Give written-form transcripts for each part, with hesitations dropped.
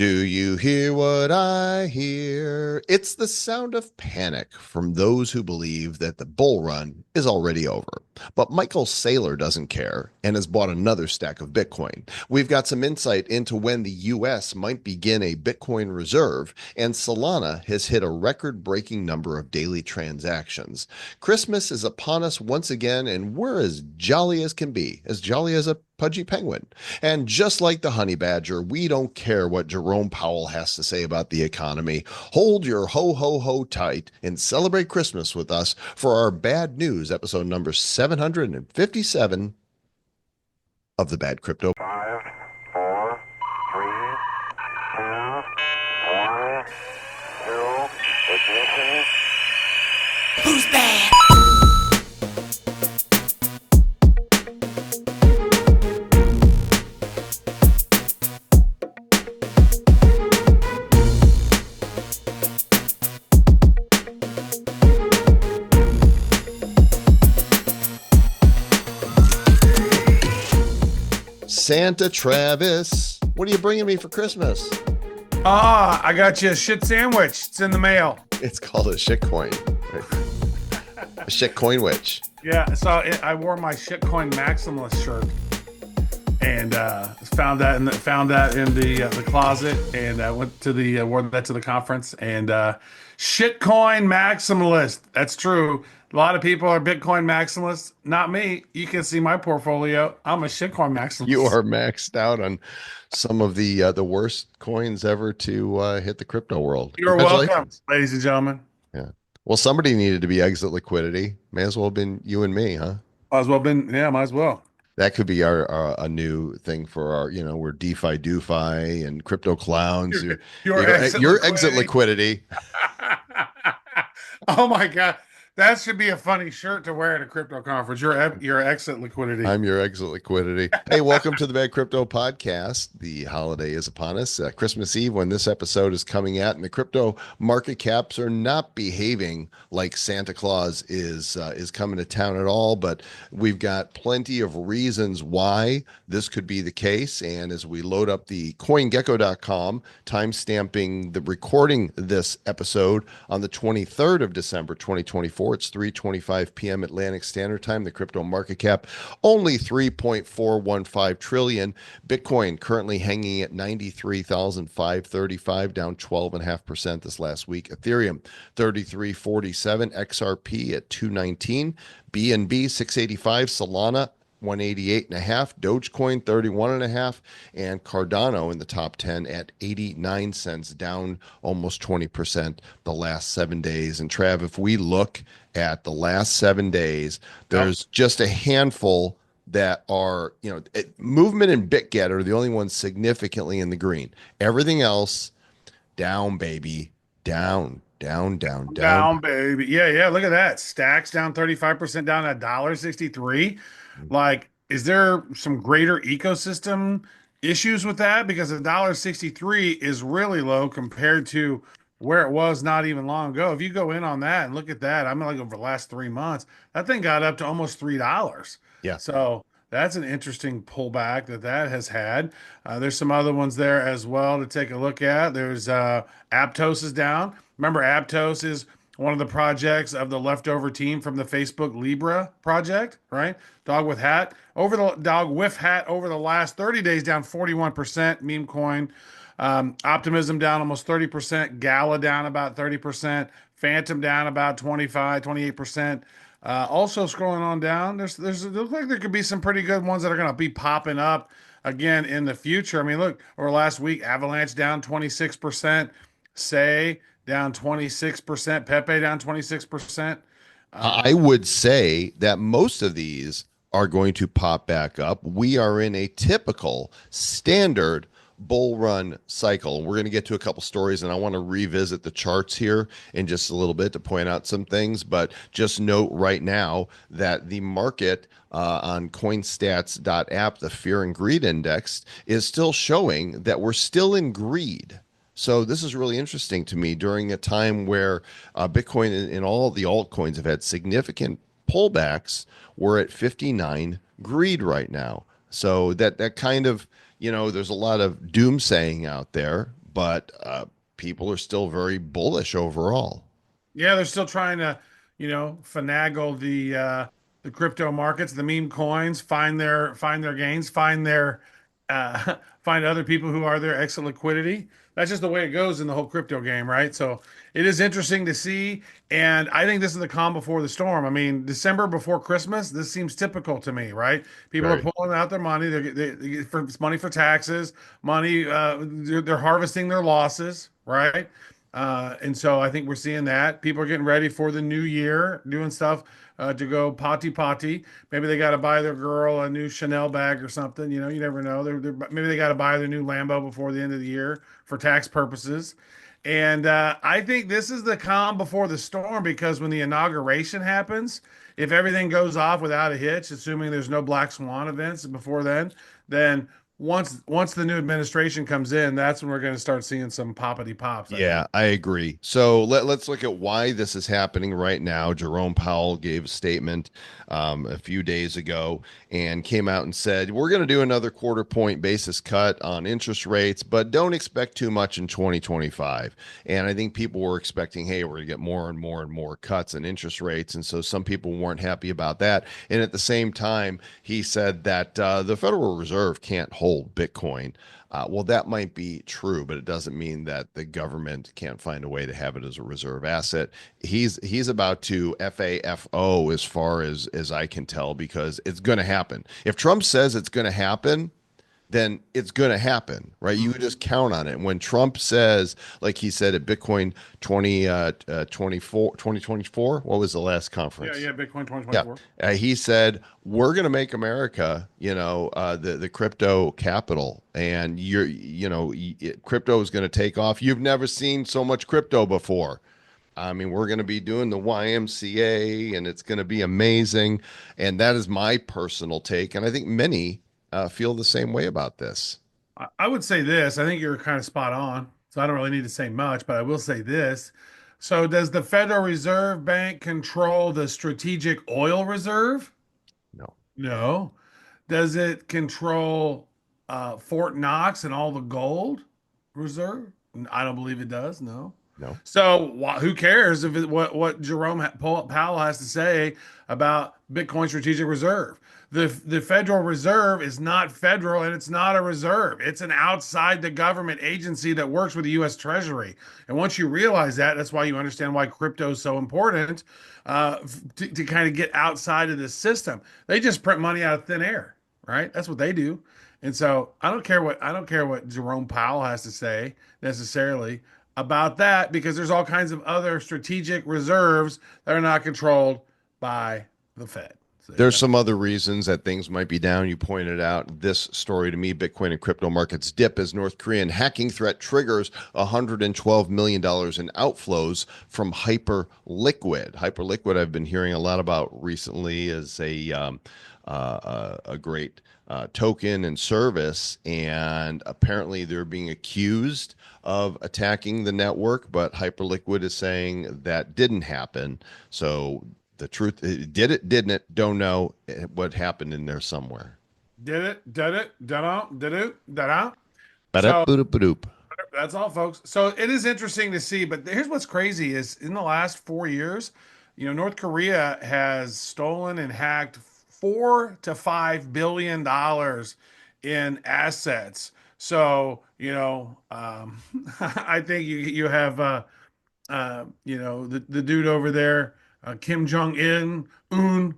Do you hear what I hear? It's the sound of panic from those who believe that the bull run is already over. But Michael Saylor doesn't care and has bought another stack of Bitcoin. We've got some insight into when the US might begin a Bitcoin reserve, and Solana has hit a record-breaking number of daily transactions. Christmas is upon us once again, and we're as jolly as can be, as jolly as a pudgy penguin. And just like the honey badger, we don't care what Jerome Powell has to say about the economy. Hold your ho ho ho tight and celebrate Christmas with us for our bad news episode number 757 of the Bad Crypto. 5, 4, 3, 2, 1, 0, ignition. Who's bad? Santa Travis, what are you bringing me for Christmas? I got you a shit sandwich. It's in the mail. It's called a shitcoin. A shitcoin witch. Yeah, so I wore my shitcoin maximalist shirt and found that in the closet, and I went to the wore that to the conference. And shitcoin maximalist. That's true. A lot of people are Bitcoin maximalists. Not me. You can see my portfolio. I'm a shitcoin maximalist. You are maxed out on some of the worst coins ever to hit the crypto world. You're welcome, ladies and gentlemen. Yeah. Well, somebody needed to be exit liquidity. May as well have been you and me, huh? Might as well been. Yeah, might as well. That could be our a new thing for our, we're DeFi doofy and crypto clowns. Your exit liquidity. Oh my God. That should be a funny shirt to wear at a crypto conference. Your exit liquidity. I'm your exit liquidity. Hey, welcome to the Bad Crypto Podcast. The holiday is upon us. Christmas Eve when this episode is coming out, and the crypto market caps are not behaving like Santa Claus is coming to town at all. But we've got plenty of reasons why this could be the case. And as we load up the CoinGecko.com, timestamping the recording this episode on the 23rd of December, 2024. It's 3:25 p.m. Atlantic Standard Time. The crypto market cap only 3.415 trillion. Bitcoin currently hanging at 93,535, down 12.5% this last week. Ethereum 3347, XRP at 219, BNB 685, Solana 188.5, Dogecoin 31.5, and Cardano in the top 10 at 89 cents, down almost 20% the last 7 days. And Trav, if we look at the last 7 days, there's just a handful that are, movement and BitGet are the only ones significantly in the green. Everything else down, baby, down, baby. Yeah. Look at that. Stacks down 35%, down at $1.63. Like, is there some greater ecosystem issues with that? Because $1.63 is really low compared to where it was not even long ago. If you go in on that and look at that, I mean, like over the last 3 months, that thing got up to almost $3. Yeah. So that's an interesting pullback that has had. There's some other ones there as well to take a look at. There's Aptos is down. Remember, Aptos is one of the projects of the leftover team from the Facebook Libra project, right? Dog with hat over the last 30 days, down 41%. Meme coin. Optimism down almost 30%. Gala down about 30%. Phantom down about 28%. Also scrolling on down, it looks like there could be some pretty good ones that are going to be popping up again in the future. I mean, look, over last week, Avalanche down 26%. Say down 26%, Pepe down 26%. I would say that most of these are going to pop back up. We are in a typical standard bull run cycle. We're going to get to a couple stories, and I want to revisit the charts here in just a little bit to point out some things, but just note right now that the market on coinstats.app, the fear and greed index, is still showing that we're still in greed. So this is really interesting to me during a time where Bitcoin and all the altcoins have had significant pullbacks. We're at 59 greed right now. So that kind of, there's a lot of doomsaying out there, but people are still very bullish overall. Yeah, they're still trying to, finagle the crypto markets, the meme coins, find their gains, find other people who are their exit liquidity. That's just the way it goes in the whole crypto game, right? So it is interesting to see, and I think this is the calm before the storm. I mean, December before Christmas, this seems typical to me, right? People are Very. pulling out their money, they get for money for taxes, money, they're harvesting their losses, right? And so I think we're seeing that. People are getting ready for the new year, doing stuff to go potty potty. Maybe they got to buy their girl a new Chanel bag or something. You never know. Maybe they got to buy their new Lambo before the end of the year for tax purposes. And I think this is the calm before the storm because when the inauguration happens, if everything goes off without a hitch, assuming there's no black swan events before then once the new administration comes in, that's when we're going to start seeing some poppity pops, I think. Yeah, I agree. So let's look at why this is happening right now. Jerome Powell gave a statement a few days ago and came out and said, we're going to do another quarter point basis cut on interest rates, but don't expect too much in 2025. And I think people were expecting, hey, we're going to get more and more and more cuts in interest rates. And so some people weren't happy about that. And at the same time, he said that the Federal Reserve can't hold Bitcoin. Well, that might be true, but it doesn't mean that the government can't find a way to have it as a reserve asset. He's about to FAFO as far as I can tell because it's going to happen. If Trump says it's going to happen, then it's going to happen, right? You just count on it. When Trump says, like he said at Bitcoin 2024, what was the last Yeah, conference? yeah, Bitcoin Yeah. 2024. He said, we're going to make America, the crypto capital and crypto is going to take off. You've never seen so much crypto before. I mean, we're going to be doing the YMCA and it's going to be amazing. And that is my personal take. And I think many feel the same way about this. I would say this. I think you're kind of spot on. So I don't really need to say much, but I will say this. So does the Federal Reserve Bank control the strategic oil reserve? No, No. Does it control Fort Knox and all the gold reserve? I don't believe it does. No. no. So who cares if what Powell has to say about Bitcoin strategic reserve? The Federal Reserve is not federal and it's not a reserve. It's an outside the government agency that works with the U.S. Treasury. And once you realize that, that's why you understand why crypto is so important to kind of get outside of this system. They just print money out of thin air, right? That's what they do. And so I don't care what Jerome Powell has to say necessarily about that because there's all kinds of other strategic reserves that are not controlled by the Fed. So there you There's go. some other reasons that things might be down. You pointed out this story to me. Bitcoin and crypto markets dip as North Korean hacking threat triggers $112 million in outflows from Hyperliquid. Hyperliquid, I've been hearing a lot about recently as a great token and service. And apparently they're being accused of attacking the network, but Hyperliquid is saying that didn't happen. So the truth, did it, didn't it? Don't know what happened in there somewhere. Did it. So Ba-da-ba-doop-ba-doop. that's all, folks. So it is interesting to see, but here's what's crazy is in the last 4 years, North Korea has stolen and hacked $4 to $5 billion in assets. So, I think you have the dude over there, Kim Un,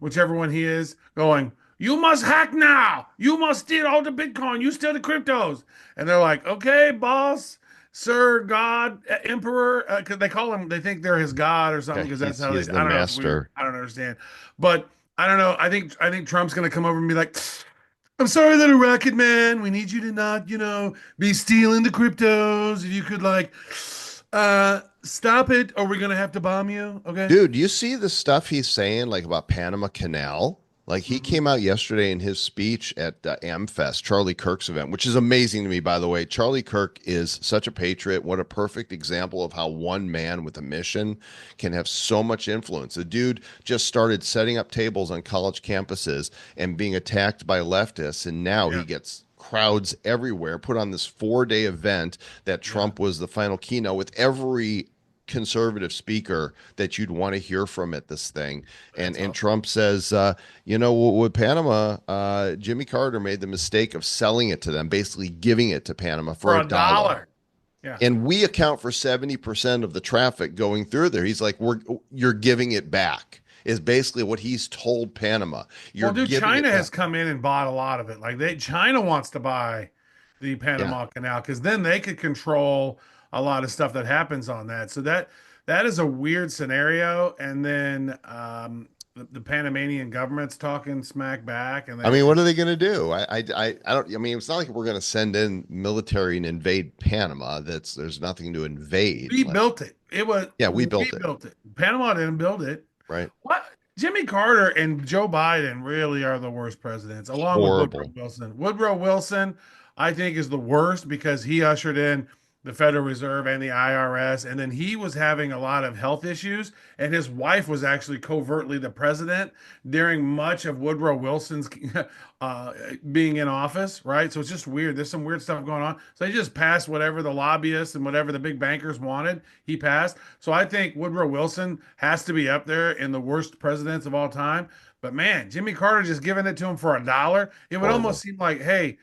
whichever one he is, going, "You must hack now. You must steal all the Bitcoin. You steal the cryptos." And they're like, "Okay, boss, sir, God, emperor," 'cause they call him, they think they're his god or Yeah, something because that's he's how he's I the don't know. It's weird. master. I don't understand, but I don't know. I think Trump's gonna come over and be like, "I'm sorry, little rocket man. We need you to not, be stealing the cryptos. If you could stop it, or we're gonna have to bomb you." Okay. Dude, you see the stuff he's saying like about Panama Canal? Like he came out yesterday in his speech at AmFest, Charlie Kirk's event, which is amazing to me, by the way. Charlie Kirk is such a patriot. What a perfect example of how one man with a mission can have so much influence. The dude just started setting up tables on college campuses and being attacked by leftists, and now Yeah. he gets crowds everywhere, put on this 4-day event that Trump was the final keynote with every conservative speaker that you'd want to hear from at this thing. And That's awesome. Trump says, with Panama, Jimmy Carter made the mistake of selling it to them, basically giving it to Panama for For a a dollar. dollar. Yeah. And we account for 70% of the traffic going through there. He's like, you're giving it back, is basically what he's told Panama. You're Well, dude, giving China it has back. come in and bought a lot of it. China wants to buy the Yeah. Panama Canal because then they could control a lot of stuff that happens on that. So that is a weird scenario. And then the Panamanian government's talking smack back, and I mean, they what are they going to do? I don't. I mean, it's not like we're going to send in military and invade Panama. There's nothing to invade. Like, rebuilt it. It was yeah, we we built it, built it. Panama didn't build it. right? What? Jimmy Carter and Joe Biden really are the worst presidents, along with Woodrow Horrible. Wilson. Woodrow Wilson, I think, is the worst because he ushered in the Federal Reserve and the IRS, and then he was having a lot of health issues, and his wife was actually covertly the president during much of Woodrow Wilson's uh, being in office, right? So it's just weird. There's some weird stuff going on. So he just passed whatever the lobbyists and whatever the big bankers wanted. He passed. So I think Woodrow Wilson has to be up there in the worst presidents of all time. But man, Jimmy Carter just giving it to him for a dollar. It would Horrible. almost seem like, hey,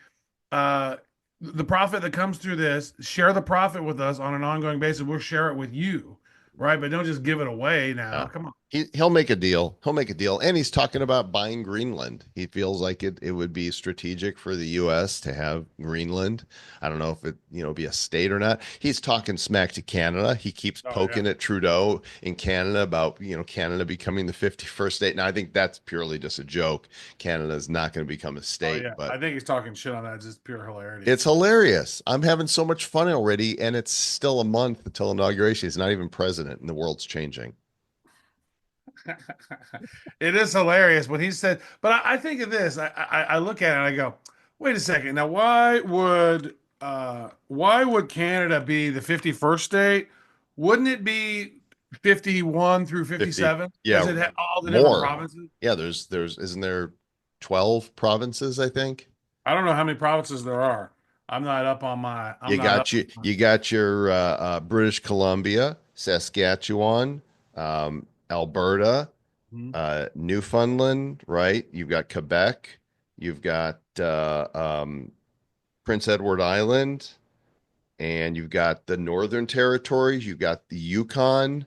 uh, the profit that comes through this, share the profit with us on an ongoing basis. We'll share it with you, right? But don't just give it away now. Yeah. Come on. He'll make a deal. He'll make a deal. And he's talking about buying Greenland. He feels like it would be strategic for the US to have Greenland. I don't know if it, be a state or not. He's talking smack to Canada. He keeps Oh, poking yeah. at Trudeau in Canada about, Canada becoming the 51st state. Now, I think that's purely just a joke. Canada is not going to become a Oh, state, yeah. but I think he's talking shit on that. Just pure hilarity. it's hilarious. I'm having so much fun already, and it's still a month until inauguration. He's not even president, and the world's changing. It is hilarious when he said, but I think of this. I look at it and I go, wait a second. Now, why would Canada be the 51st state? Wouldn't it be 51 through 50. 57? Yeah, Does it have all the different more. provinces? Yeah, there's isn't there 12 provinces, I think? I don't know how many provinces there are. I'm not up on my. I'm You not up. got you got your British Columbia, Saskatchewan, Alberta, Mhm. Newfoundland, right? You've got Quebec, you've got Prince Edward Island, and you've got the Northern Territories, you've got the Yukon,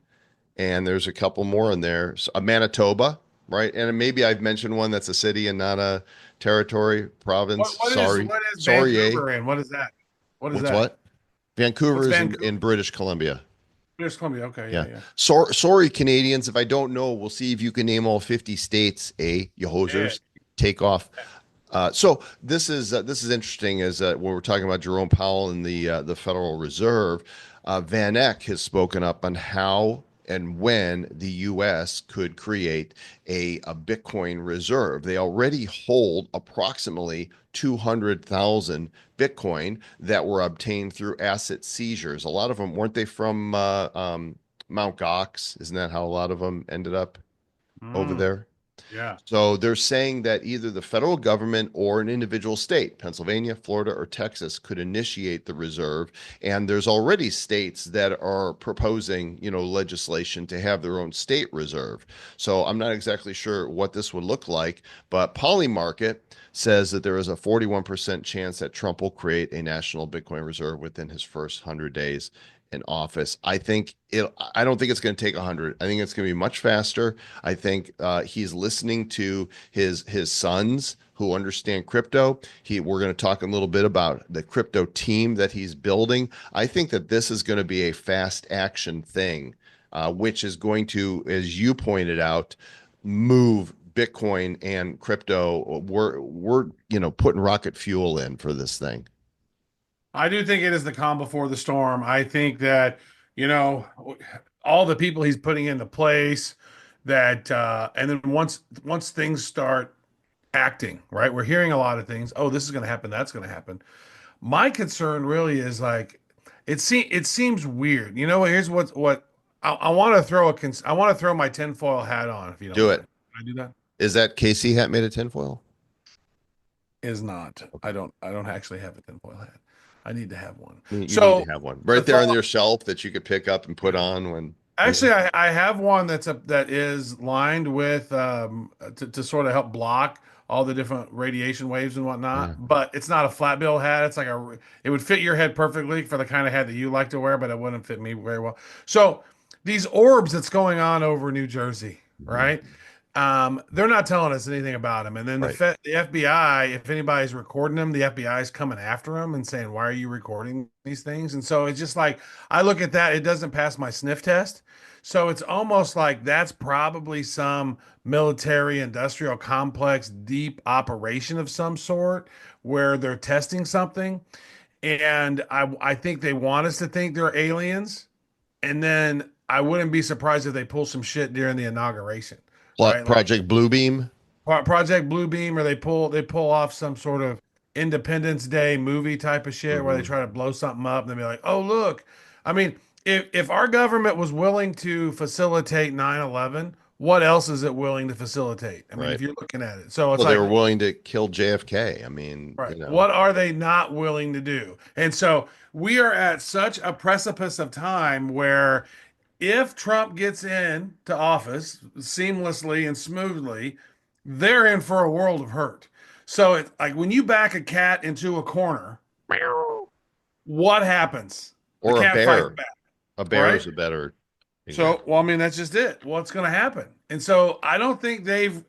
and there's a couple more in there. So, Manitoba, right? And maybe I've mentioned one that's a city and not a territory, What province. what is Sorry. what is Sorry, eh? Vancouver in? What is that? What is What's that? what? Vancouver What's is Vancouver? in British Columbia. British Columbia. Okay, Yeah. yeah, yeah. Sorry, Canadians. If I don't know, we'll see if you can name all 50 states, eh? You Yeah. hosers. Take off. So this is interesting as when we're talking about Jerome Powell and the Federal Reserve. Van Eck has spoken up on how and when the U.S. could create a Bitcoin reserve. They already hold approximately 200,000 Bitcoin that were obtained through asset seizures. A lot of them weren't they from Mount Gox? Isn't that how a lot of them ended up over Mm, there? yeah. So they're saying that either the federal government or an individual state, Pennsylvania, Florida, or Texas, could initiate the reserve. And there's already states that are proposing, legislation to have their own state reserve. So I'm not exactly sure what this would look like, but Polymarket says that there is a 41% chance that Trump will create a national Bitcoin reserve within his first 100 days in office. I don't think it's going to take 100. I think it's going to be much faster. I think he's listening to his sons who understand crypto. We're going to talk a little bit about the crypto team that he's building. I think that this is going to be a fast action thing, which is going to, as you pointed out, move Bitcoin and crypto. We're putting rocket fuel in for this thing. I do think it is the calm before the storm. I think that, you know, all the people he's putting into place that and then once things start acting, right? We're hearing a lot of things. Oh, this is going to happen, that's going to happen. My concern really is like it seems weird. You know, here's what I want to throw I want to throw my tinfoil hat on if you don't Do mind. it. Can I do that? Is that Casey hat made of tinfoil? is not. I don't actually have a tinfoil hat. I need to have one. You need to So have one the right there on thought, your shelf that you could pick up and put on when actually, I have one that is lined with to sort of help block all the different radiation waves and yeah. whatnot. But it's not a flat bill hat. It's like it would fit your head perfectly for the kind of hat that you like to wear, but it wouldn't fit me very well. So these orbs that's going on over New Jersey, Mhm. right? They're not telling us anything about them. And then Right. the FBI, if anybody's recording them, the FBI is coming after them and saying, "Why are you recording these things?" And so it's just like I look at that, it doesn't pass my sniff test. So it's almost like that's probably some military industrial complex deep operation of some sort where they're testing something. And I think they want us to think they're aliens. And then I wouldn't be surprised if they pull some shit during the inauguration, right? Like Project Bluebeam. Project Bluebeam, or they pull off some sort of Independence Day movie type of shit where they Hmm. try to blow something up and they be like, "Oh, look." I mean, if our government was willing to facilitate 9/11, what else is it willing to facilitate? I mean, if Right. you're looking at it. So it's Well, they like, were willing to kill JFK. I mean, right, what are they not willing to do? And so we are at such a precipice of time where if Trump gets in to office seamlessly and smoothly, they're in for a world of hurt. So it's like when you back a cat into a corner, what happens? The or a cat fights bear. back, A bear right? is a better So, example. well, I mean, that's just it. What's going to happen? And so I don't think they've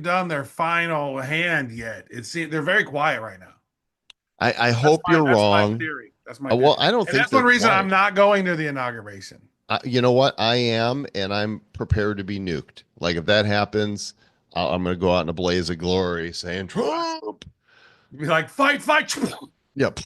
done their final hand yet. They're very quiet right now. I That's hope my you're that's my wrong. theory. That's my theory. Well, I don't And think that's they're one reason I'm quiet. not going to the inauguration. You know what? I am, and I'm prepared to be nuked. Like if that happens, I'm going to go out in a blaze of glory saying Trump. Be like, fight, fight. Yep.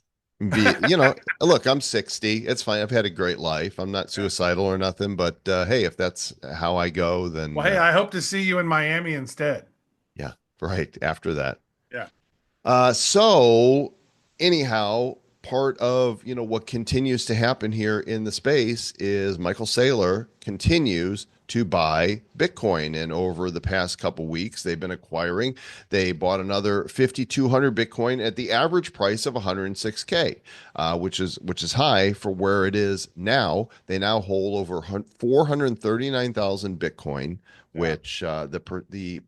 Look, I'm 60. It's fine. I've had a great life. I'm not suicidal or nothing, but hey, if that's how I go, Well, then hey, I hope to see you in Miami instead. yeah, right after that. Yeah. So anyhow, part of what continues to happen here in the space is Michael Saylor continues to buy Bitcoin, and over the past couple weeks, they've been acquiring. They bought another 5,200 Bitcoin at the average price of 106K, which is high for where it is now. They now hold over 439,000 Bitcoin, Yeah. which the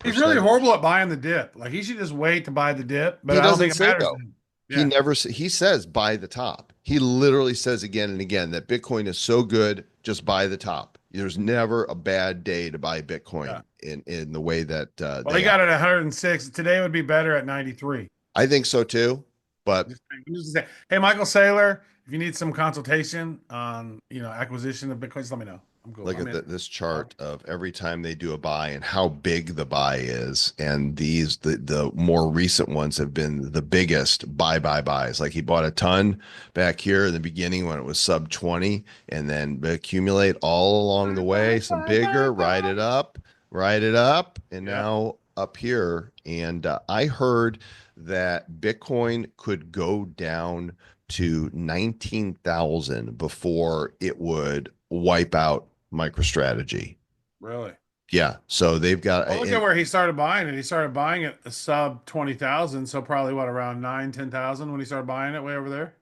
He's really percentage. horrible at buying the dip. Like he should just wait to buy the dip, but He I don't doesn't think it say matters to though. him. He Yeah. never he says buy the top. He literally says again and again that Bitcoin is so good, just buy the top. There's never a bad day to buy Yeah. Bitcoin in the way that Well, he they got it operate. at 106. Today would be better at 93. I think so too, but Just saying. Hey, Michael Saylor, if you need some consultation on, acquisition of Bitcoin, just let me know. I'm cool. look I'm at in. this chart of every time they do a buy and how big the buy is, and the more recent ones have been the biggest buys. Like he bought a ton back here in the beginning when it was sub 20, and then accumulate all along the Bye, way, bye, some bye, bye, bigger, bye. ride it up, and Yep. now up here. And I heard that Bitcoin could go down to 19,000 before it would wipe out MicroStrategy. Really? Yeah, so they've got Well, look at where he started buying it. He started buying it a sub 20,000. So probably what, around 9, 10,000 when he started buying it way over there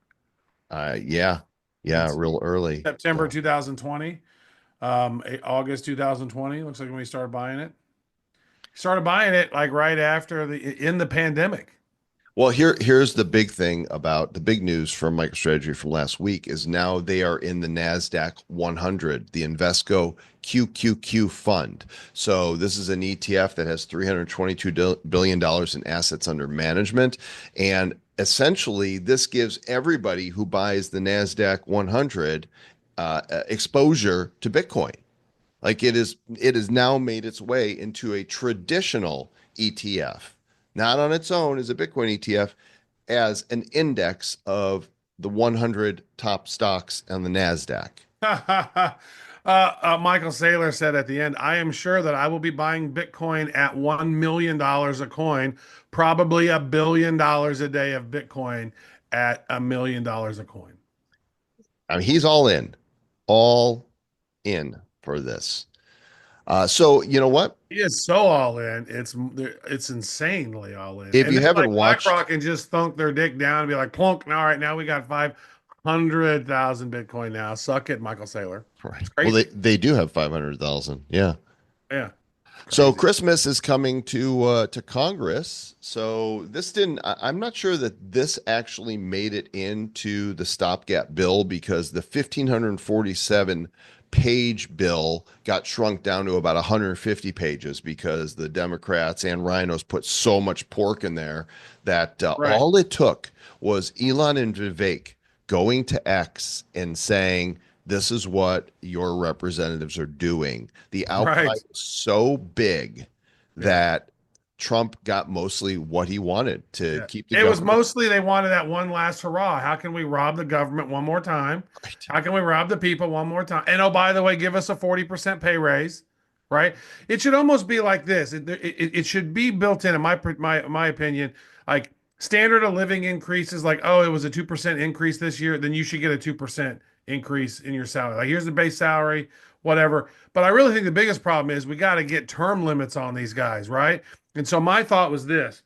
yeah, in yeah, real early. September So 2020, August 2020. Looks like when he started buying it. He started buying it like right after in the pandemic. well, here's the big thing about the big news from MicroStrategy from last week is now they are in the Nasdaq 100, the Invesco QQQ fund. So this is an ETF that has $322 billion in assets under management, and essentially this gives everybody who buys the Nasdaq 100 exposure to Bitcoin. Like it has now made its way into a traditional ETF, not on its own as a Bitcoin ETF, as an index of the 100 top stocks on the Nasdaq. Michael Saylor said at the end, I am sure that I will be buying Bitcoin at $1 million a coin, probably $1 billion a day of Bitcoin at $1 million a coin. I mean, he's all in for this. So you know what? He is so all in. It's insanely all in. If And you then haven't like watched, BlackRock can just thunk their dick down and be like, plunk. All right, now we got 500,000 Bitcoin now. Suck it, Michael Saylor. right? It's Well, crazy. they do have 500,000. Yeah. Yeah, So crazy. Christmas is coming to Congress. So this didn't. I'm not sure that this actually made it into the stopgap bill because the 1,547 page bill got shrunk down to about 150 pages because the Democrats and rhinos put so much pork in there that Right, all it took was Elon and Vivek going to X and saying, this is what your representatives are doing. The outcry right. was so big Yeah. that Trump got mostly what he wanted to Yeah. keep the It was government. mostly they wanted that one last hurrah. How can we rob the government one more time? Right. How can we rob the people one more time? And oh, by the way, give us a 40% pay raise, right? It should almost be like this. It should be built in my opinion, like standard of living increases, like, oh, it was a 2% increase this year, then you should get a 2% increase in your salary. Like, here's the base salary, whatever. But I really think the biggest problem is we got to get term limits on these guys, right? And so my thought was this: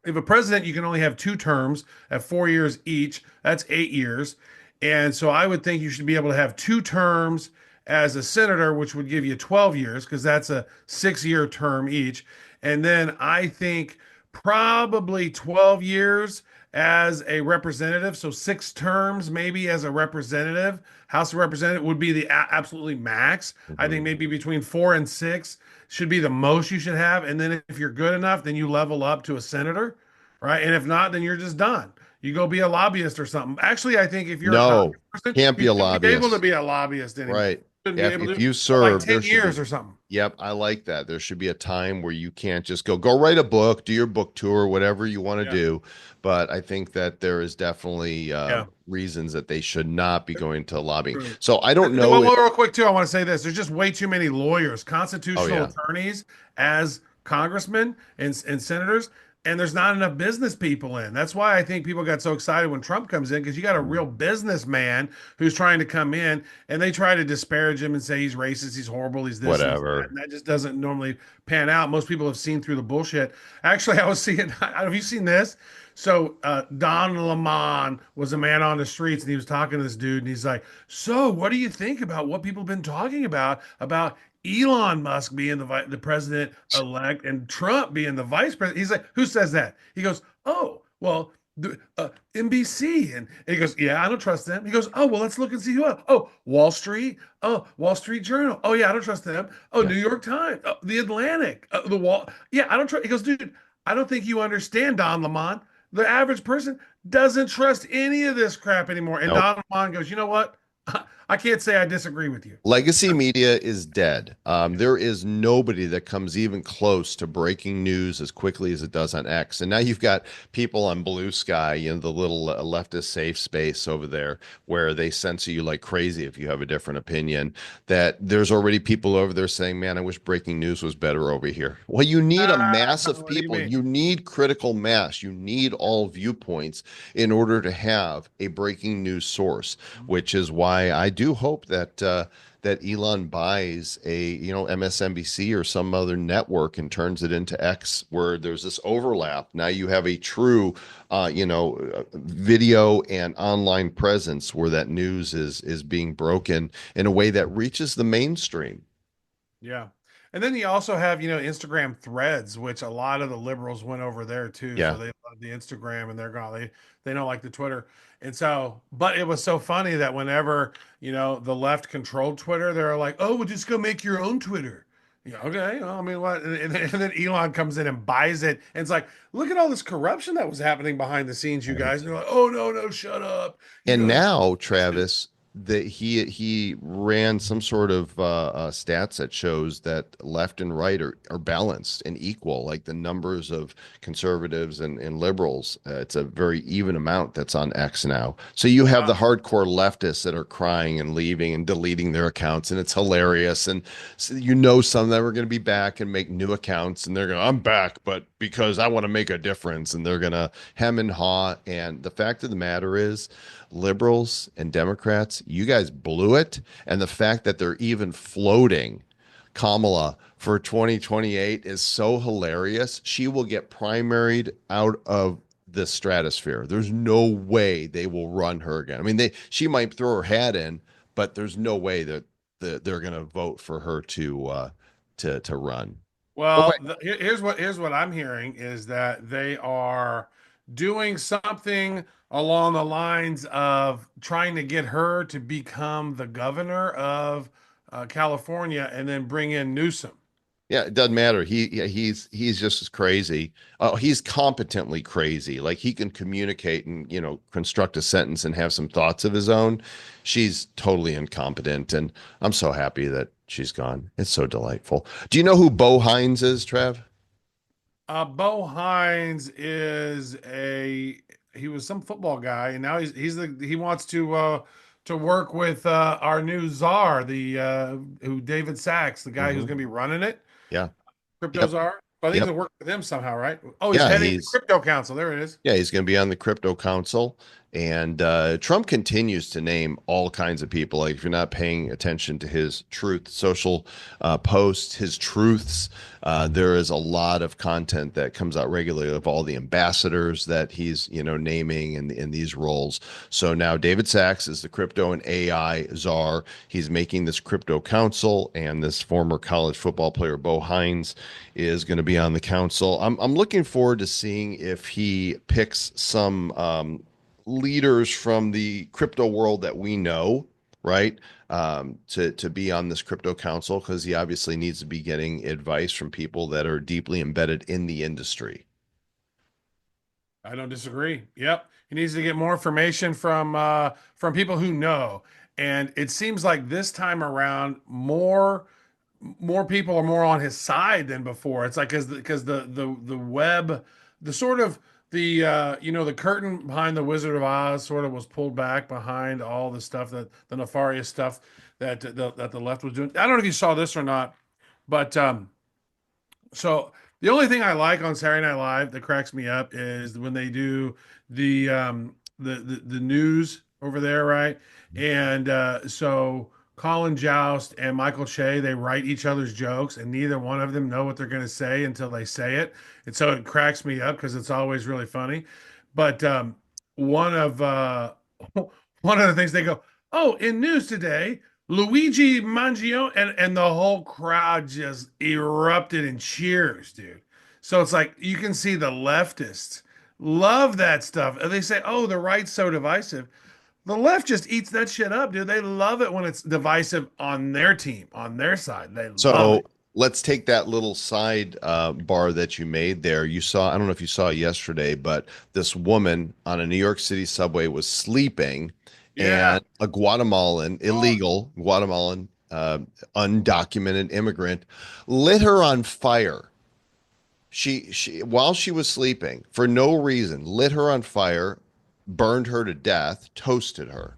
if a president, you can only have two terms at 4 years each. That's 8 years. And so I would think you should be able to have two terms as a senator, which would give you 12 years because that's a 6 year term each. And then I think probably 12 years as a representative. So 6 terms maybe as a representative. House of Representative would be the absolutely max. I think Mhm. maybe between 4 and 6 should be the most you should have. And then if you're good enough, then you level up to a senator, right? And if not, then you're just done. You go be a lobbyist or something. Actually, I think if you're a No, congressperson, can't you be a shouldn't be able to lobbyist. be a lobbyist anymore. Right. You shouldn't be If able if to you for like serve, there 10 should years be. or something. Yep, I like that. There should be a time where you can't just go write a book, do your book tour, whatever you want to Yeah. do. But I think that there is definitely Yeah. reasons that they should not be going to lobbying. True. So I don't know Well, if. real quick, too, I want to say this. There's just way too many lawyers, Oh constitutional yeah. attorneys as congressmen and senators, and there's not enough business people in. That's why I think people got so excited when Trump comes in because you got a real businessman who's trying to come in and they try to disparage him and say he's racist, he's horrible, he's this, he's that. Whatever. And that just doesn't normally pan out. Most people have seen through the bullshit. Actually, I was seeing, have you seen this? So Don Lemon was a man on the streets, and he was talking to this dude, and he's like, "So, what do you think about what people have been talking about Elon Musk being the president elect and Trump being the vice president?" He's like, "Who says that?" He goes, "Oh, well, NBC," and he goes, "Yeah, I don't trust them." He goes, "Oh, well, let's look and see who else. Oh, Wall Street. Oh, Wall Street Journal. Oh, yeah, I don't trust them. Oh, Yeah. New York Times. Oh, the Atlantic. The Wall. Yeah, I don't trust." He goes, "Dude, I don't think you understand, Don Lemon. The average person doesn't trust any of this crap anymore." And Nope. Don Lemon goes, "You know what? I can't say I disagree with you." Legacy media is dead. There is nobody that comes even close to breaking news as quickly as it does on X. And now you've got people on Blue Sky, the little leftist safe space over there where they censor you like crazy if you have a different opinion. That there's already people over there saying, man, I wish breaking news was better over here. Well, you need a mass of What do you people. mean? You need critical mass. You need all viewpoints in order to have a breaking news source, which is why I do hope that Elon buys a MSNBC or some other network and turns it into X, where there's this overlap. Now you have a true, video and online presence where that news is being broken in a way that reaches the mainstream. Yeah. And then you also have, Instagram threads, which a lot of the liberals went over there too. So Yeah. they love the Instagram and they're gone. They don't like the Twitter. And so, but it was so funny that whenever, the left controlled Twitter, they're like, "Oh, well, just go make your own Twitter." Yeah, okay. Well, I mean, what? And then Elon comes in and buys it. And it's like, look at all this corruption that was happening behind the scenes, you guys. And they're like, "Oh, no, no, shut up." And It's now, bullshit. Travis, that he ran some sort of stats that shows that left and right are balanced and equal, like the numbers of conservatives and liberals. It's a very even amount that's on X now. So you have the Wow. hardcore leftists that are crying and leaving and deleting their accounts, and it's hilarious. And so some of them are going to be back and make new accounts, and they're going, I'm back, but because I want to make a difference, and they're going to hem and haw. And the fact of the matter is, liberals and Democrats, you guys blew it. And the fact that they're even floating Kamala for 2028 is so hilarious. She will get primaried out of the stratosphere. There's no way they will run her again. I mean, she might throw her hat in, but there's no way that they're going to vote for her to run. Oh, Well, here's what I'm hearing is that they are doing something along the lines of trying to get her to become the governor of California and then bring in Newsom. yeah, it doesn't matter. He's just as crazy. Oh, he's competently crazy. Like he can communicate and construct a sentence and have some thoughts of his own. She's totally incompetent, and I'm so happy that she's gone. It's so delightful. Do you know who Bo Hines is, Trev? Bo Hines is he was some football guy, and now he wants to work with our new czar, the who David Sachs, the guy who's Hmm. going to be running it. Yeah. Crypto Yep. czar. I think he's Yep. gonna work with him somehow, right? Oh, he's Yeah. heading the crypto council. There it is. Yeah, he's going to be on the crypto council. And Trump continues to name all kinds of people. Like if you're not paying attention to his truth social posts, his truths, there is a lot of content that comes out regularly of all the ambassadors that he's naming in these roles. So now David Sachs is the crypto and AI czar. He's making this crypto council, and this former college football player Bo Hines is going to be on the council. I'm looking forward to seeing if he picks some leaders from the crypto world that we know, right? To be on this crypto council because he obviously needs to be getting advice from people that are deeply embedded in the industry. I don't disagree. Yep. He needs to get more information from people who know. And it seems like this time around, more people are more on his side than before. It's like because the web, the sort of the curtain behind the Wizard of Oz sort of was pulled back behind all the stuff that the nefarious stuff that the left was doing. I don't know if you saw this or not, but so the only thing I like on Saturday Night Live that cracks me up is when they do the news over there, right? And so Colin Joust and Michael Che, they write each other's jokes, and neither one of them know what they're going to say until they say it, and so it cracks me up because it's always really funny. But one of one of the things they go, "Oh, in news today." Luigi Mangio and the whole crowd just erupted in cheers, dude. So it's like you can see the leftists love that stuff. And they say, "Oh, the right's so divisive." The left just eats that shit up, dude. They love it when it's divisive on their team, on their side. They love So it. let's take that little side bar that you made there. You saw, I don't know if you saw it yesterday, but this woman on a New York City subway was sleeping, Yeah. and a Guatemalan, illegal Guatemalan, undocumented immigrant lit her on fire. She while she was sleeping for no reason, lit her on fire, burned her to death, toasted her.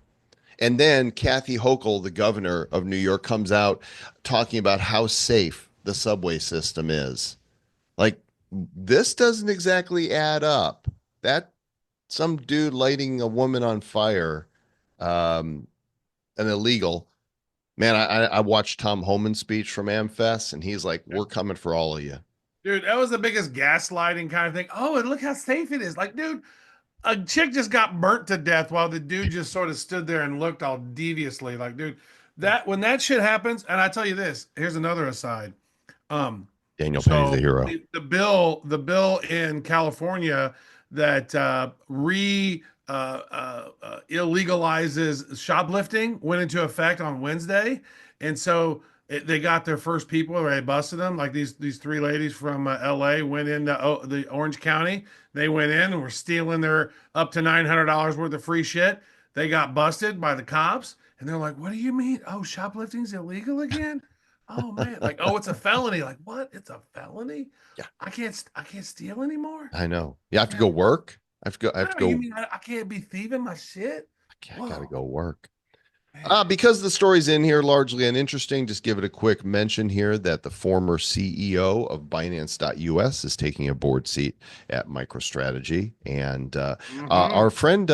And then Kathy Hochul, the governor of New York, comes out talking about how safe the subway system is. Like, this doesn't exactly add up. That some dude lighting a woman on fire, um, an illegal. Man, I watched Tom Homan's speech from AmFest, and he's like, "We're coming for all of you." Dude, that was the biggest gaslighting kind of thing. Oh, and look how safe it is. Like, dude, a chick just got burnt to death while the dude just sort of stood there and looked all deviously. Like, dude, that when that shit happens, and I tell you this, here's another aside. Um, Daniel Penny's so the hero. the bill in California that illegalizes shoplifting went into effect on Wednesday, and so they got their first people. Or they busted them. Like these three ladies from L.A. went into the Orange County. They went in and were stealing their up to $900 worth of free shit. They got busted by the cops, and they're like, "What do you mean? Oh, shoplifting's illegal again?" Oh man, like, oh, it's a felony. Like, what? It's a felony? Yeah, I can't steal anymore? I know. You have to Yeah. go work. I have to go. I have to You go. mean I can't be thieving my shit? I gotta Whoa. go work. Because the story's in here largely uninteresting, just give it a quick mention here that the former CEO of Binance.us is taking a board seat at MicroStrategy, and Hmm. our friend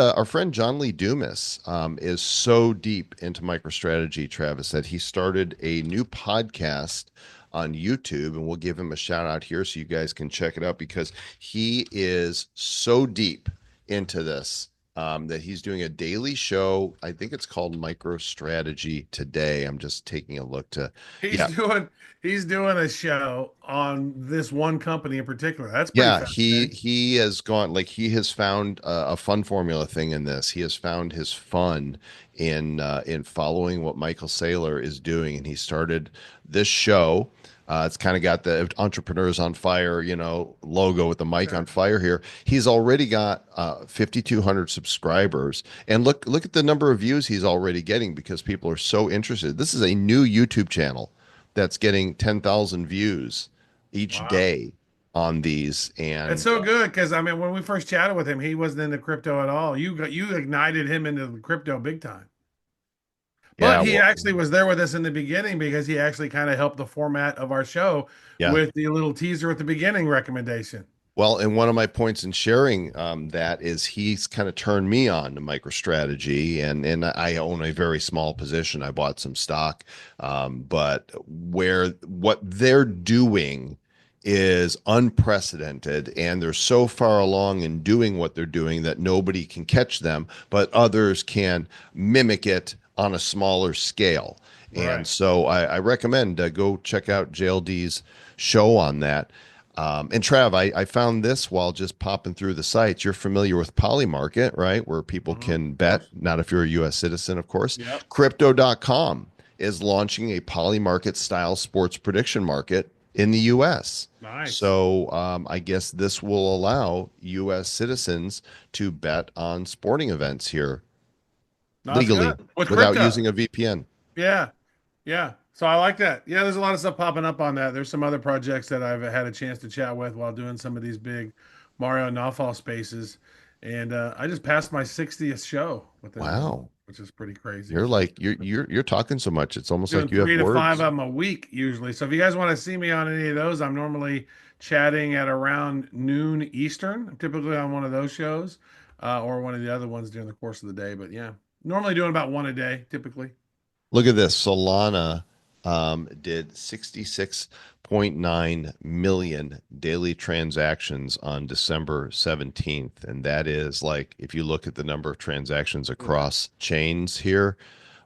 John Lee Dumas is so deep into MicroStrategy, Travis, that he started a new podcast on YouTube, and we'll give him a shout out here so you guys can check it out because he is so deep into this that he's doing a daily show. I think it's called MicroStrategy Today. I'm just taking a look to, He's yeah, doing he's doing a show on this one company in particular. That's pretty yeah. fascinating. He has gone like he has found a fun formula thing in this. He has found his fun in following what Michael Saylor is doing, and he started this show. It's kind of got the entrepreneurs on fire, logo with the mic on Okay. fire here. He's already got 5,200 subscribers, and look at the number of views he's already getting because people are so interested. This is a new YouTube channel that's getting 10,000 views each Wow. day on these, It's and so good because I mean, when we first chatted with him, he wasn't into crypto at all. You ignited him into the crypto big time. But yeah, he well, actually was there with us in the beginning because he actually kind of helped the format of our show yeah. with the little teaser at the beginning recommendation. Well, and one of my points in sharing that is he's kind of turned me on to MicroStrategy, and I own a very small position. I bought some stock, but where what they're doing is unprecedented, and they're so far along in doing what they're doing that nobody can catch them, but others can mimic it on a smaller scale. And Right. so I recommend go check out JLD's show on that. And Trav, I found this while just popping through the sites. You're familiar with Polymarket, right? Where people Hmm. Of can bet, course. not if you're a US citizen, of course. Yep. Crypto.com is launching a Polymarket style sports prediction market in the US. Nice. So I guess this will allow US citizens to bet on sporting events here No, that's legally good. With without crypto. using a VPN. Yeah. Yeah. So I like that. Yeah, there's a lot of stuff popping up on that. There's some other projects that I've had a chance to chat with while doing some of these big Mario Nawfall spaces. And I just passed my 60th show within a month, Wow. which is pretty crazy. You're talking so much. It's almost Doing like you have 3 to 5 words. of them a week usually. So if you guys want to see me on any of those, I'm normally chatting at around noon Eastern. I'm typically on one of those shows or one of the other ones during the course of the day. But yeah, normally doing about one a day typically. Look at this. Solana did 66.9 million daily transactions on December 17th. And that is like, if you look at the number of transactions across chains here,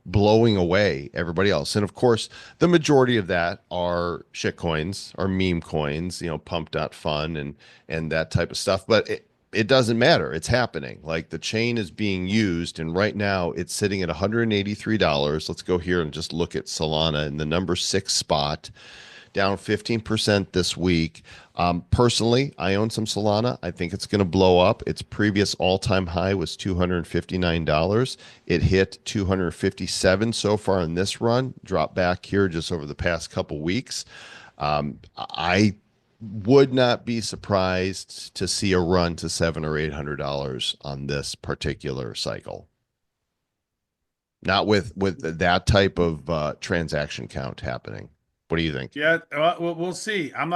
blowing away everybody else. And of course, the majority of that are shit coins or meme coins, pump.fun and that type of stuff. But it doesn't matter. It's happening. Like the chain is being used, and right now it's sitting at $183. Let's go here and just look at Solana in the number 6 spot, down 15% this week. Personally, I own some Solana. I think it's going to blow up. Its previous all-time high was $259. It hit 257 so far in this run, dropped back here just over the past couple weeks. I would not be surprised to see a run to $700 or $800 on this particular cycle. Not with that type of transaction count happening. What do you think? Yeah, well, we'll see. I've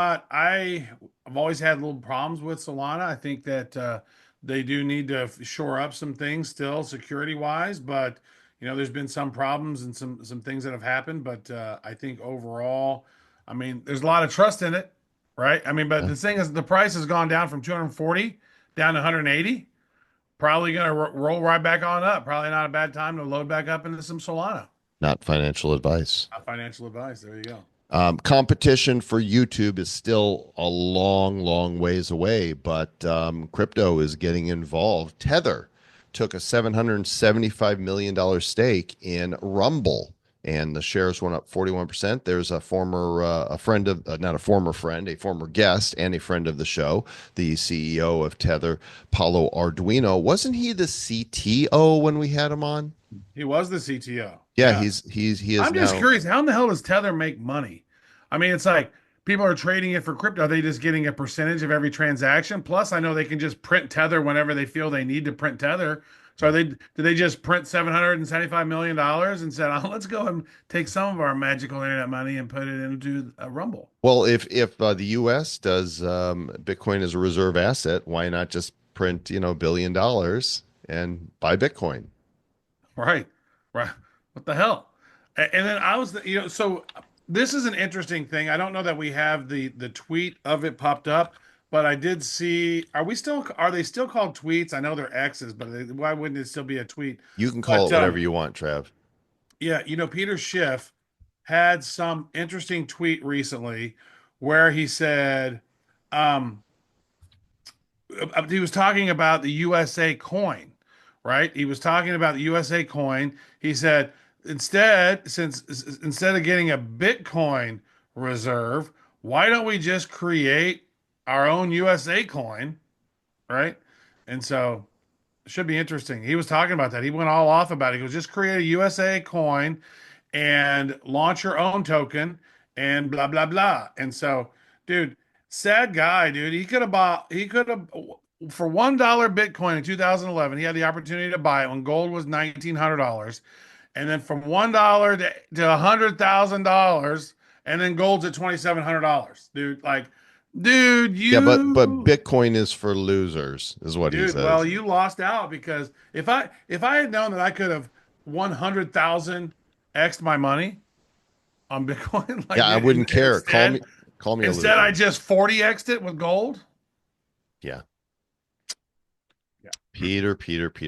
always had little problems with Solana. I think that they do need to shore up some things still security wise, but there's been some problems and some things that have happened. But I think overall, I mean, there's a lot of trust in it, right? I mean, but Yeah, the thing is, the price has gone down from 240 down to 180. Probably going to roll right back on up. Probably not a bad time to load back up into some Solana. not financial advice. Financial advice. There you go. Competition for YouTube is still a long, long ways away, but crypto is getting involved. Tether took a $775 million stake in Rumble, and the shares went up 41%. There's a friend of, not a former friend, a former guest, and a friend of the show, the CEO of Tether, Paulo Arduino. Wasn't he the CTO when we had him on? He was the CTO. Yeah, Yeah. he is I'm just now. curious, how in the hell does Tether make money? I mean, it's like people are trading it for crypto. Are they just getting a percentage of every transaction? Plus, I know they can just print Tether whenever they feel they need to print Tether. So did they just print $775 million and said, oh, let's go and take some of our magical internet money and put it into a Rumble? Well, if the U.S. does Bitcoin as a reserve asset, why not just print, $1 billion and buy Bitcoin? Right. Right. What the hell? And then I was, so this is an interesting thing. I don't know that we have the tweet of it popped up, but I did see, are they still called tweets? I know they're X's, but why wouldn't it still be a tweet? You can call But it whatever you want, Trav. yeah, Peter Schiff had some interesting tweet recently where he said, um, he was talking about the USA coin, right? He was talking about the USA coin. He said, instead of getting a Bitcoin reserve, why don't we just create our own USA coin, right? And so it should be interesting. He was talking about that. He went all off about it. He goes, just create a USA coin and launch your own token and blah blah blah. And so, dude, sad guy, dude. He could have for $1 Bitcoin in 2011, he had the opportunity to buy it when gold was $1,900. And then from $1 to $100,000, and then gold's at $2,700. Dude, like, dude, Yeah, but you Bitcoin is for losers, is what he dude, well, says. you lost out because if I had known that I could have 100,000 x'd my money on Bitcoin, like Yeah, I wouldn't care. Call me a instead I loser. just 40 x'd it with gold. Yeah. Yeah. Peter.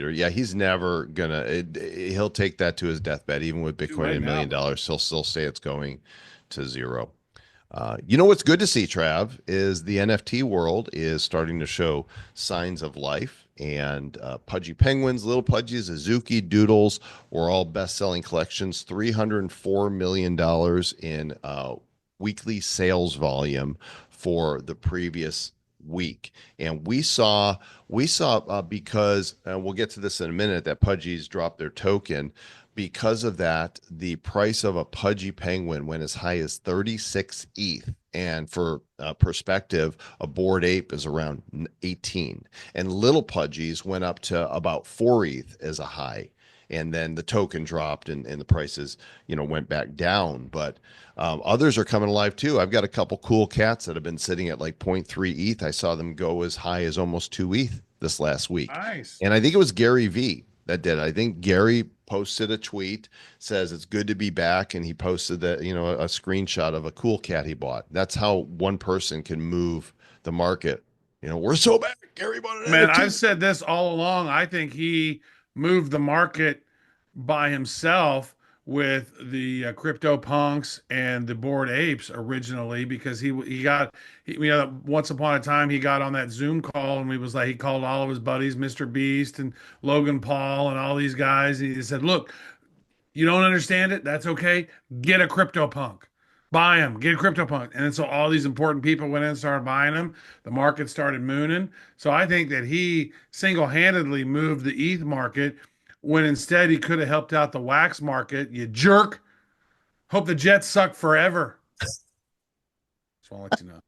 Yeah, he's never he'll take that to his deathbed, even with Too Bitcoin late at now, bro. $1 million. He'll still say it's going to zero. You know what's good to see, Trav, is the NFT world is starting to show signs of life. And Pudgy Penguins, Little Pudgies, Azuki, Doodles were all best-selling collections. $304 million in weekly sales volume for the previous week. And we saw because we'll get to this in a minute, that Pudgies dropped their token. Because of that, the price of a Pudgy Penguin went as high as 36 ETH. And for perspective, a Bored Ape is around 18. And Little Pudgies went up to about 4 ETH as a high. And then the token dropped and the prices, went back down. But others are coming alive too. I've got a couple cool cats that have been sitting at like zero point 0.3 ETH. I saw them go as high as almost 2 ETH this last week. Nice. And I think it was Gary V that did it. I think Gary posted a tweet, says it's good to be back, and he posted that, a screenshot of a cool cat he bought. That's how one person can move the market. We're so back. Gary bought an Man, NFT. I've said this all along. I think he moved the market by himself with the crypto punks and the bored apes originally because once upon a time he got on that Zoom call and he called all of his buddies, Mr. Beast and Logan Paul and all these guys. And he said, "Look, you don't understand it? That's okay. Get a crypto punk. Buy them. Get a crypto punk." And then so all these important people went in and started buying them. The market started mooning. So I think that he single-handedly moved the ETH market when instead he could have helped out the wax market. You jerk. Hope the Jets suck forever. Just want to let you know.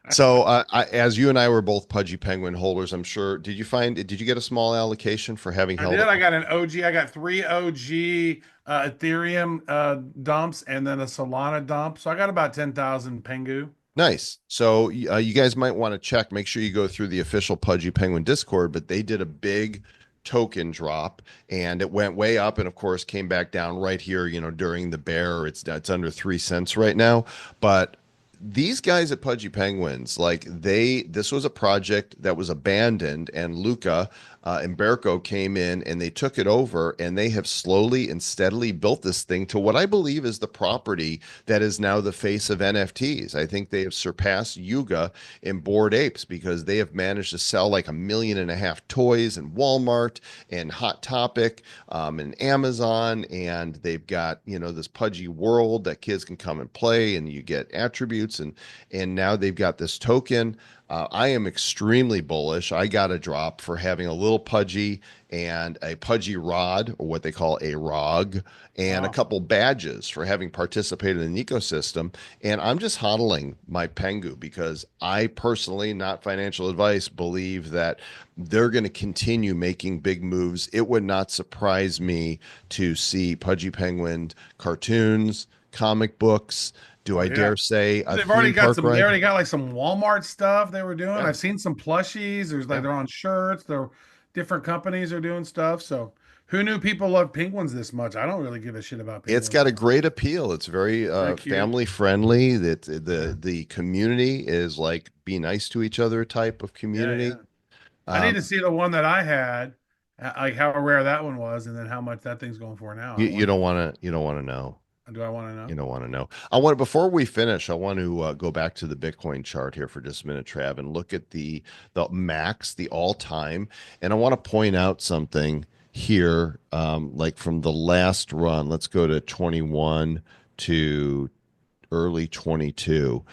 So, as you and I were both Pudgy Penguin holders, I'm sure, did you get a small allocation for having I held did. it? I got an OG. I got three OG Ethereum dumps and then a Solana dump. So I got about 10,000 Pengu. Nice. So you guys might want to check, make sure you go through the official Pudgy Penguin Discord, but they did a big token drop and it went way up and of course came back down right here, during the bear. It's under 3 cents right now. But these guys at Pudgy Penguins, this was a project that was abandoned, and Luca and Berko came in and they took it over, and they have slowly and steadily built this thing to what I believe is the property that is now the face of NFTs. I think they have surpassed Yuga in Bored Apes because they have managed to sell like 1.5 million toys in Walmart and Hot Topic and Amazon, and they've got this Pudgy world that kids can come and play, and you get attributes, and now they've got this token. I am extremely bullish. I got a drop for having a little pudgy and a pudgy rod, or what they call a ROG, and a Wow. couple badges for having participated in the ecosystem. And I'm just hodling my Pengu because I personally, not financial advice, believe that they're going to continue making big moves. It would not surprise me to see Pudgy Penguin cartoons, comic books. Do Oh I yeah. dare say a They've already theme got park some. They ride? already got like some Walmart stuff they were doing. Yeah, I've seen some plushies. There's like yeah. they're on shirts. They're different companies are doing stuff. So who knew people love penguins this much? I don't really give a shit about It's penguins. got a great appeal. It's very Very cute. family friendly. That Yeah. the community is like be nice to each other type of Yeah, yeah. community. I need Um, to see the one that I had, like how rare that one was, and then how much that thing's going for now. I you wonder. don't want to know. Do I want to You know? don't want to know. I want before we finish, I want to go back to the Bitcoin chart here for just a minute, Trav, and look at the max, the all time, and I want to point out something here, like from the last run. Let's go to 21 to early 22,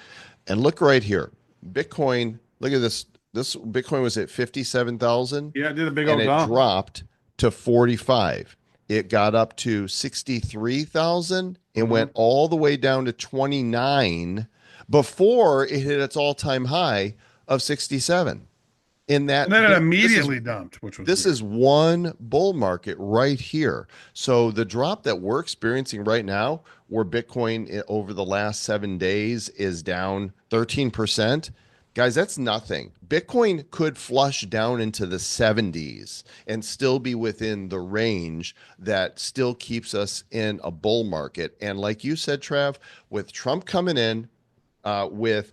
and look right here. Bitcoin. Look at this. This Bitcoin was at 57,000 Yeah, I did a big and old it dump. dropped to 45. It got up to 63,000 and Hmm. went all the way down to 29 before it hit its all-time high of 67. In And then it this is immediately dumped, which was this weird. is one bull market right here. So the drop that we're experiencing right now, where Bitcoin over the last 7 days is down 13%, guys, that's nothing. Bitcoin could flush down into the 70s and still be within the range that still keeps us in a bull market. And like you said, Trav, with Trump coming in, with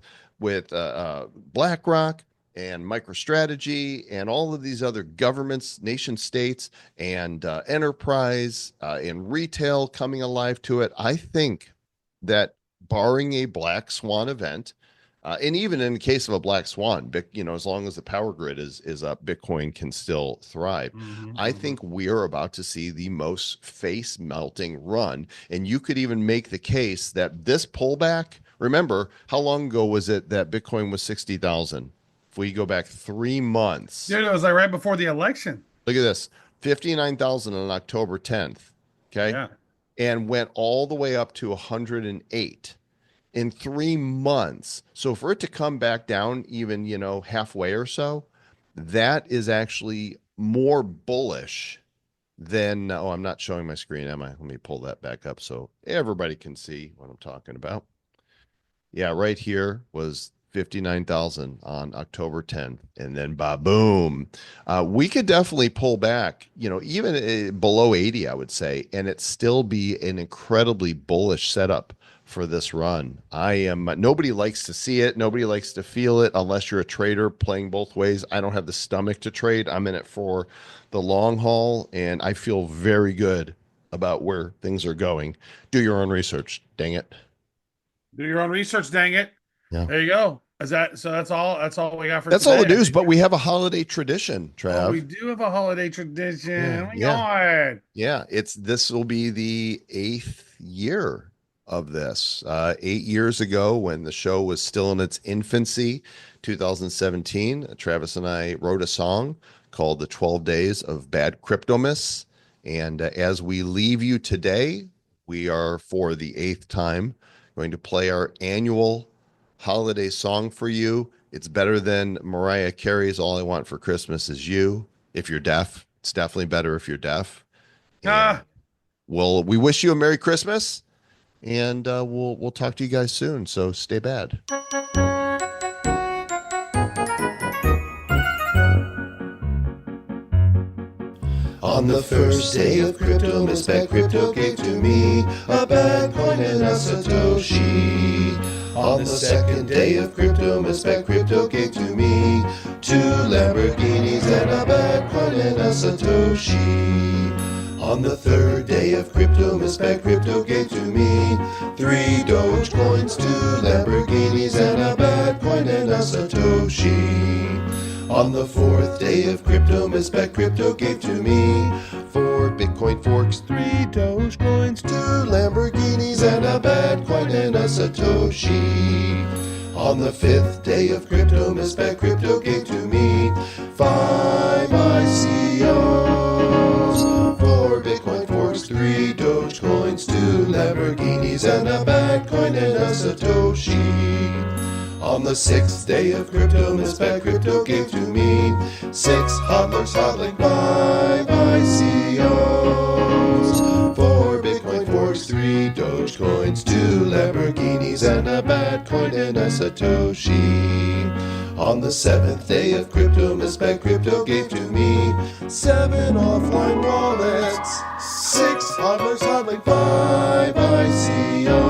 BlackRock and MicroStrategy and all of these other governments, nation states, and enterprise and retail coming alive to it, I think that barring a black swan event, and even in the case of a black swan, as long as the power grid is up, Bitcoin can still thrive. Hmm. I Hmm. think we are about to see the most face melting run. And you could even make the case that this pullback, remember, how long ago was it that Bitcoin was 60,000? If we go back 3 months, Dude, it was like right before the election. look at this, 59,000 on October 10th. Okay. Yeah. And went all the way up to 108 in 3 months. So for it to come back down even, halfway or so, that is actually more bullish than, oh, I'm not showing my screen, am I? Let me pull that back up so everybody can see what I'm talking about. Yeah, right here was 59,000 on October 10th. And then boom. We could definitely pull back, even below 80, I would say, and it still be an incredibly bullish setup for this run. Nobody likes to see it. Nobody likes to feel it unless you're a trader playing both ways. I don't have the stomach to trade. I'm in it for the long haul, and I feel very good about where things are going. Do your own research. Dang it. Do your own research, dang it. Yeah. There you go. Is that so? That's all we got for That's today. all the I news, think. but we have a holiday tradition, Oh, we Trav. do have a holiday tradition. Yeah, Oh my yeah, God. yeah. This will be the 8th year of this. 8 years ago, when the show was still in its infancy, 2017, Travis and I wrote a song called "The 12 Days of Bad Cryptomiss." And as we leave you today, we are for the 8th time going to play our annual holiday song for you. It's better than Mariah Carey's "All I Want for Christmas Is You." If you're deaf, it's definitely better if you're deaf. And Ah, we wish you a Merry Christmas, and we'll talk to you guys soon. So stay bad. On the first day of crypto, Miss Bad Crypto gave to me a bad coin and a Satoshi. On the second day of crypto, Miss Bad Crypto gave to me 2 Lamborghinis and a bad coin and a Satoshi. On the third day of crypto, Miss Bad Crypto gave to me 3 Dogecoins, 2 Lamborghinis and a bad coin and a Satoshi. On the fourth day of crypto, Miss Bad Crypto gave to me 4 Bitcoin forks, 3 Dogecoins, 2 Lamborghinis, and a bad coin and a Satoshi. On the 5th day of crypto, Miss Bad Crypto gave to me 5 ICOs, 4 Bitcoin forks, 3 Dogecoins, 2 Lamborghinis, and a Bitcoin and a Satoshi. On the 6th day of crypto, Miss Bad Crypto gave to me 6 hodlers hodling 5 ICOs, 4 Bitcoin forks, 3 Dogecoins, 2 Lamborghinis, and a Bitcoin and a Satoshi. On the 7th day of crypto, Miss Bad Crypto gave to me 7 offline wallets, 6 hodlers hodling 5 ICOs,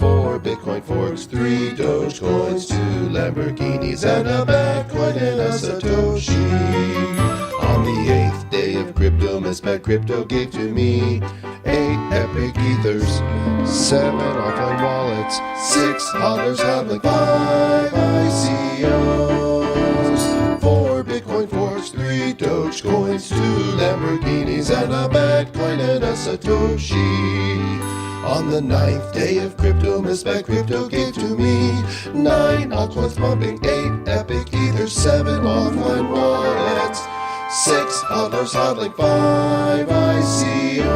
4 Bitcoin forks, 3 Dogecoins, 2 Lamborghinis, and a Bitcoin and a Satoshi. On the 8th day of crypto, Miss Bad Crypto gave to me 8 epic ethers, 7 offline wallets, 6 hodlers hodling 5 ICOs, 4 Bitcoin forks, 3 Dogecoins, 2 Lamborghinis, and a Bitcoin and a Satoshi. On the 9th day of crypto, Miss Bad Crypto gave to me 9 altcoins pumping, 8 epic ethers, 7 offline wallets, 6 hodlers hodling 5 ICOs,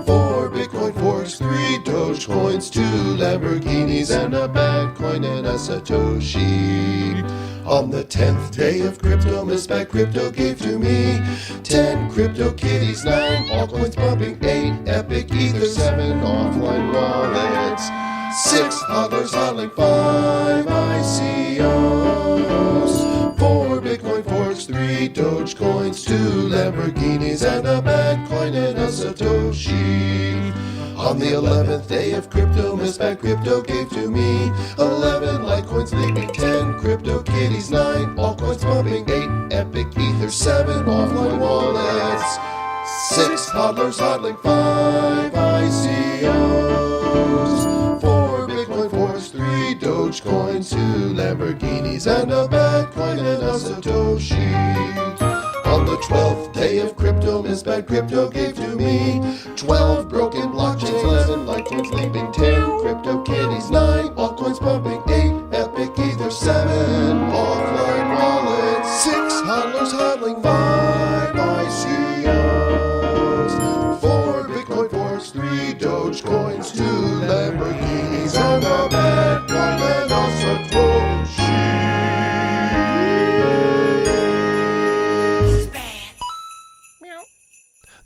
4 Bitcoin forks, 3 Dogecoins, 2 Lamborghinis, and a Bitcoin and a Satoshi. On the 10th day of crypto, Miss Bad Crypto gave to me 10 crypto kitties, 9 altcoins pumping, 8 epic ethers, 7 offline wallets, 6 hodlers hodling 5 ICOs, 4 Bitcoin forks, 3 Dogecoins, 2 Lamborghinis, and a Bitcoin and a Satoshi. On the 11th day of crypto, Miss Bad Crypto gave to me 11 Litecoins, leaving 10 crypto kitties, 9 altcoins pumping, 8 epic ethers, 7 offline wallets, 6 hodlers hodling 5 ICOs, 4 Bitcoin forks, 3 Dogecoins, 2 Lamborghinis, and a Bitcoin and a Satoshi. On the 12th day of crypto, Miss Bad Crypto gave to me 12 broken blockchains, 11 Litecoins, leaving 10 crypto kitties, 9 altcoins pumping, 8 epic ethers, 7 offline wallets, 6 hodlers hodling 5 ICOs, 4 Bitcoin forks, 3 Dogecoins, 2 Lamborghinis, and a Bitcoin and a Satoshi.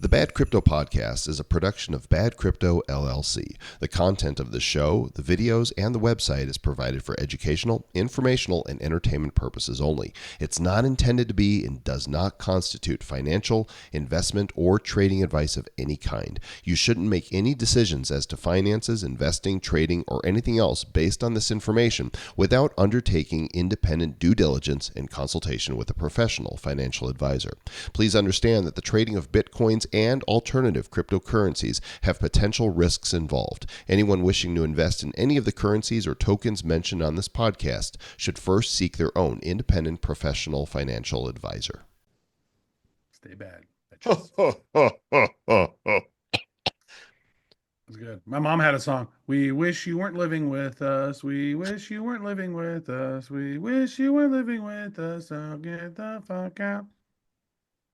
The Bad Crypto Podcast is a production of Bad Crypto LLC. The content of the show, the videos, and the website is provided for educational, informational, and entertainment purposes only. It's not intended to be and does not constitute financial, investment, or trading advice of any kind. You shouldn't make any decisions as to finances, investing, trading, or anything else based on this information without undertaking independent due diligence and consultation with a professional financial advisor. Please understand that the trading of Bitcoins and alternative cryptocurrencies have potential risks involved. Anyone wishing to invest in any of the currencies or tokens mentioned on this podcast should first seek their own independent professional financial advisor. Stay bad. That's good. My mom had a song. We wish you weren't living with us. We wish you weren't living with us. We wish you were living with us. So get the fuck out.